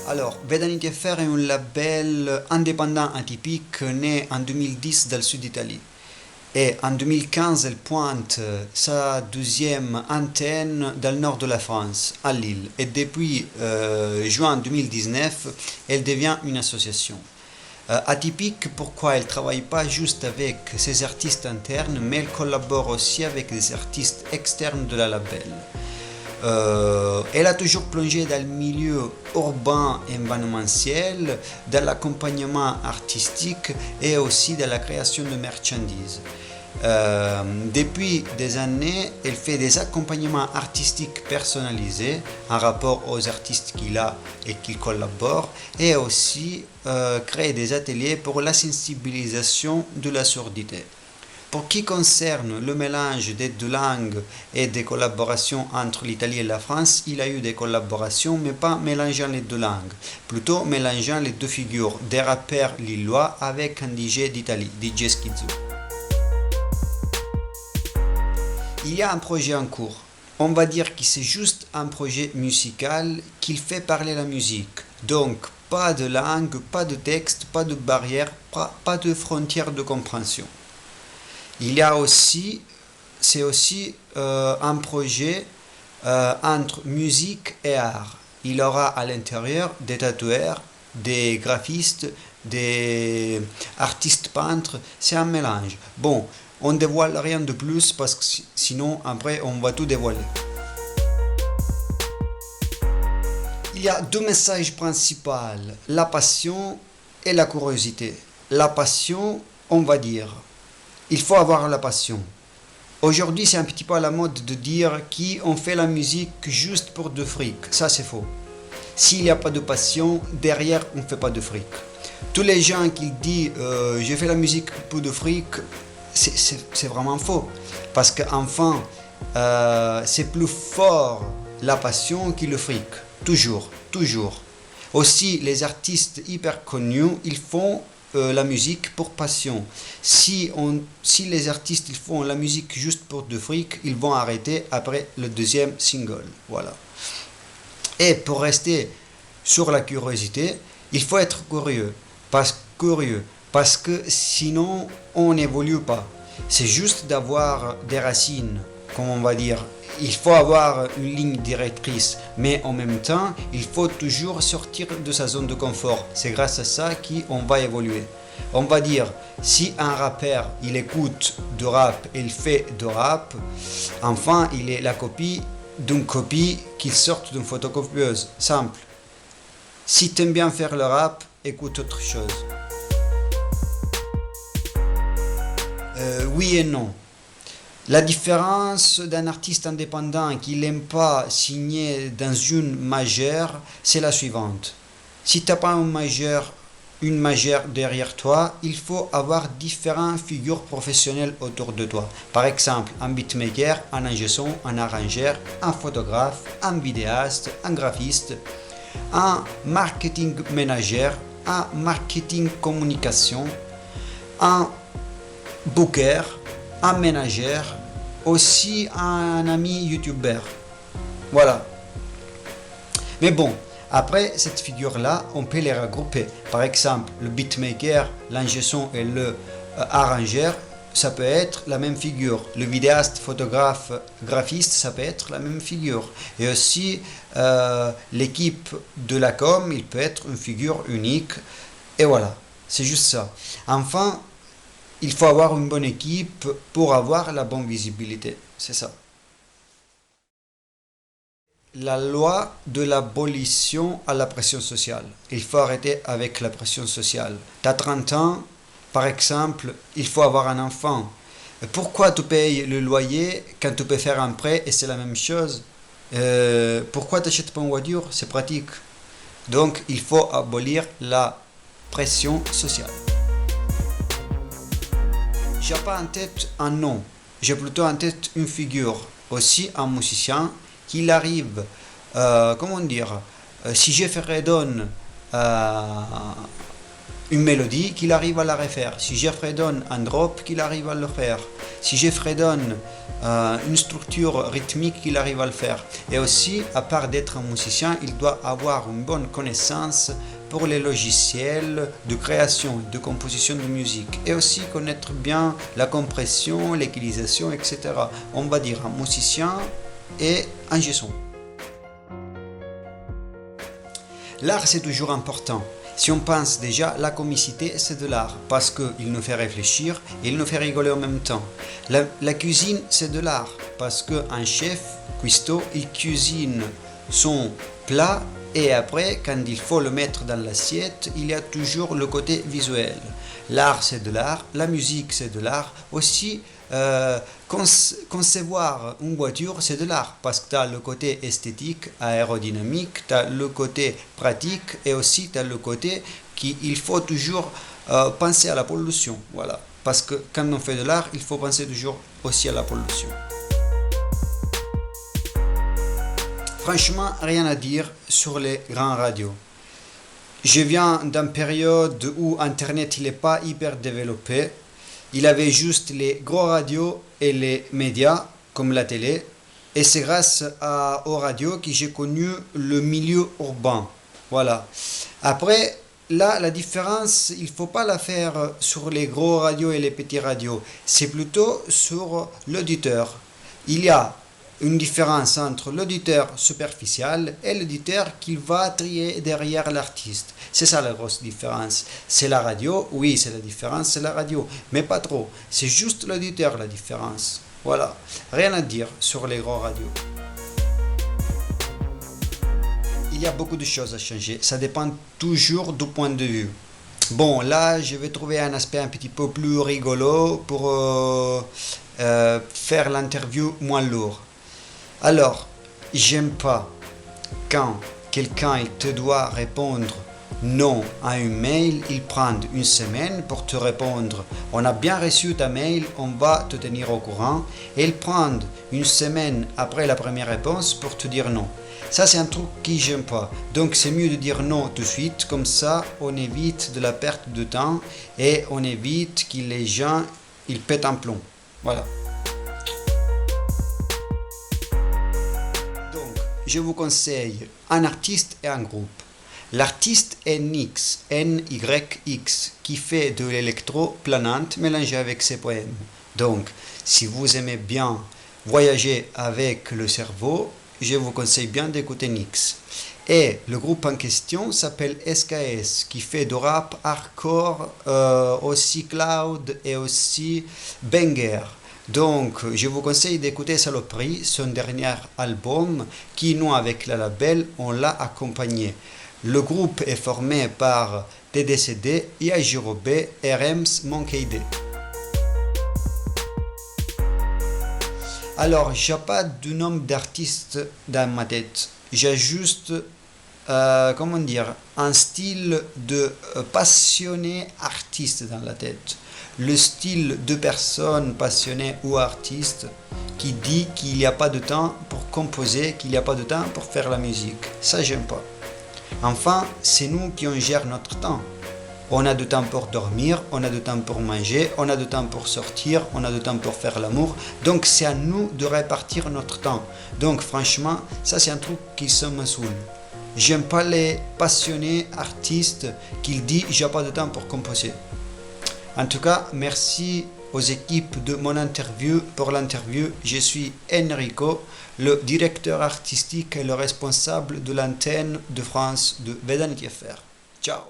Alors, Vedanity FR est un label indépendant atypique né en 2010 dans le sud d'Italie. Et en 2015, elle pointe sa deuxième antenne dans le nord de la France, à Lille. Et depuis juin 2019, elle devient une association. Atypique, pourquoi elle ne travaille pas juste avec ses artistes internes, mais elle collabore aussi avec des artistes externes de la label. Elle a toujours plongé dans le milieu urbain et événementiel, dans l'accompagnement artistique et aussi dans la création de marchandises. Depuis des années, elle fait des accompagnements artistiques personnalisés en rapport aux artistes qu'il a et qu'il collabore, et aussi crée des ateliers pour la sensibilisation de la surdité. Pour qui concerne le mélange des deux langues et des collaborations entre l'Italie et la France, il a eu des collaborations, mais pas mélangeant les deux langues, plutôt mélangeant les deux figures, des rappeurs lillois avec un DJ d'Italie, DJ Schizzo. Il y a un projet en cours. On va dire que c'est juste un projet musical qu'il fait parler la musique. Donc, pas de langue, pas de texte, pas de barrière, pas de frontières de compréhension. Il y a aussi, c'est aussi un projet entre musique et art. Il aura à l'intérieur des tatoueurs, des graphistes, des artistes peintres. C'est un mélange. Bon, on ne dévoile rien de plus parce que sinon après on va tout dévoiler. Il y a deux messages principaux, la passion et la curiosité. La passion, on va dire, il faut avoir la passion. Aujourd'hui, c'est un petit peu à la mode de dire qu'on fait la musique juste pour de fric. Ça, c'est faux. S'il n'y a pas de passion, derrière, on ne fait pas de fric. Tous les gens qui disent je fais la musique pour de fric, c'est vraiment faux. Parce qu'enfin, c'est plus fort la passion que le fric. Toujours, toujours. Aussi, les artistes hyper connus, ils font la musique pour passion. Si les artistes ils font la musique juste pour de fric, ils vont arrêter après le deuxième single. Voilà. Et pour rester sur la curiosité, il faut être curieux, parce que sinon on n'évolue pas. C'est juste d'avoir des racines, comme on va dire. Il faut avoir une ligne directrice, mais en même temps, il faut toujours sortir de sa zone de confort. C'est grâce à ça qu'on va évoluer. On va dire, si un rappeur, il écoute de rap et il fait de rap, enfin, il est la copie d'une copie qui sort d'une photocopieuse. Simple. Si tu aimes bien faire le rap, écoute autre chose. Oui et non. La différence d'un artiste indépendant qui n'aime pas signer dans une majeure, c'est la suivante. Si tu n'as pas une majeure derrière toi, il faut avoir différentes figures professionnelles autour de toi. Par exemple, un beatmaker, un ingé son, un arrangeur, un photographe, un vidéaste, un graphiste, un marketing manager, un marketing communication, un booker, un manager, aussi un ami youtubeur. Voilà. Mais bon, après cette figure-là, on peut les regrouper. Par exemple, le beatmaker, l'ingé son et le arrangeur, ça peut être la même figure. Le vidéaste, photographe, graphiste, ça peut être la même figure. Et aussi, l'équipe de la com, il peut être une figure unique. Et voilà, c'est juste ça. Enfin, il faut avoir une bonne équipe pour avoir la bonne visibilité. C'est ça. La loi de l'abolition à la pression sociale. Il faut arrêter avec la pression sociale. Tu as 30 ans, par exemple, il faut avoir un enfant. Pourquoi tu payes le loyer quand tu peux faire un prêt et c'est la même chose? Pourquoi tu n'achètes pas une voiture? C'est pratique. Donc, il faut abolir la pression sociale. J'ai pas en tête un nom, j'ai plutôt en tête une figure, aussi un musicien, qu'il arrive, comment dire, si je ferais donne une mélodie, qu'il arrive à la refaire. Si je fredonne un drop, qu'il arrive à le faire. Si je fredonne une structure rythmique, qu'il arrive à le faire. Et aussi, à part d'être un musicien, il doit avoir une bonne connaissance pour les logiciels de création et de composition de musique. Et aussi connaître bien la compression, l'équalisation, etc. On va dire un musicien et un son. L'art, c'est toujours important. Si on pense déjà, la comicité, c'est de l'art, parce qu'il nous fait réfléchir et il nous fait rigoler en même temps. La cuisine, c'est de l'art, parce qu'un chef, cuistot, il cuisine son plat et après, quand il faut le mettre dans l'assiette, il y a toujours le côté visuel. L'art, c'est de l'art, la musique, c'est de l'art. Aussi, concevoir une voiture, c'est de l'art, parce que tu as le côté esthétique, aérodynamique, tu as le côté pratique et aussi tu as le côté qu'il faut toujours penser à la pollution. Voilà. Parce que quand on fait de l'art, il faut penser toujours aussi à la pollution. Franchement, rien à dire sur les grandes radios. Je viens d'une période où Internet n'est pas hyper développé. Il avait juste les gros radios et les médias, comme la télé. Et c'est grâce aux radios que j'ai connu le milieu urbain. Voilà. Après, là, la différence, il ne faut pas la faire sur les gros radios et les petits radios. C'est plutôt sur l'auditeur. Il y a une différence entre l'auditeur superficiel et l'auditeur qui va trier derrière l'artiste. C'est ça la grosse différence. C'est la radio, oui, c'est la différence, c'est la radio, mais pas trop. C'est juste l'auditeur la différence. Voilà, rien à dire sur les gros radios. Il y a beaucoup de choses à changer, ça dépend toujours du point de vue. Bon, là, je vais trouver un aspect un petit peu plus rigolo pour faire l'interview moins lourd. Alors, j'aime pas quand quelqu'un il te doit répondre non à un mail, il prend une semaine pour te répondre. On a bien reçu ta mail, on va te tenir au courant. Et il prend une semaine après la première réponse pour te dire non. Ça, c'est un truc que j'aime pas. Donc, c'est mieux de dire non tout de suite. Comme ça, on évite de la perte de temps et on évite que les gens ils pètent un plomb. Voilà. Je vous conseille un artiste et un groupe. L'artiste est Nyx, N-Y-X, qui fait de l'électro planante mélangé avec ses poèmes. Donc, si vous aimez bien voyager avec le cerveau, je vous conseille bien d'écouter Nyx. Et le groupe en question s'appelle SKS, qui fait de rap hardcore, aussi cloud et aussi banger. Donc, je vous conseille d'écouter Saloperie, son dernier album, qui nous, avec la label, on l'a accompagné. Le groupe est formé par TDCD, Yajirobe et Rems Monkey. Alors, j'ai pas de nom d'artiste dans ma tête. J'ai juste, un style de passionné artiste dans la tête. Le style de personne passionnée ou artiste qui dit qu'il n'y a pas de temps pour composer, qu'il n'y a pas de temps pour faire la musique. Ça, j'aime pas. Enfin, c'est nous qui on gère notre temps. On a du temps pour dormir, on a du temps pour manger, on a du temps pour sortir, on a du temps pour faire l'amour. Donc, c'est à nous de répartir notre temps. Donc, franchement, ça, c'est un truc qui me saoule. J'aime pas les passionnés artistes qui disent j'ai pas de temps pour composer. En tout cas, merci aux équipes de mon interview pour l'interview. Je suis Enrico, le directeur artistique et le responsable de l'antenne de France de Vedantfr. Ciao.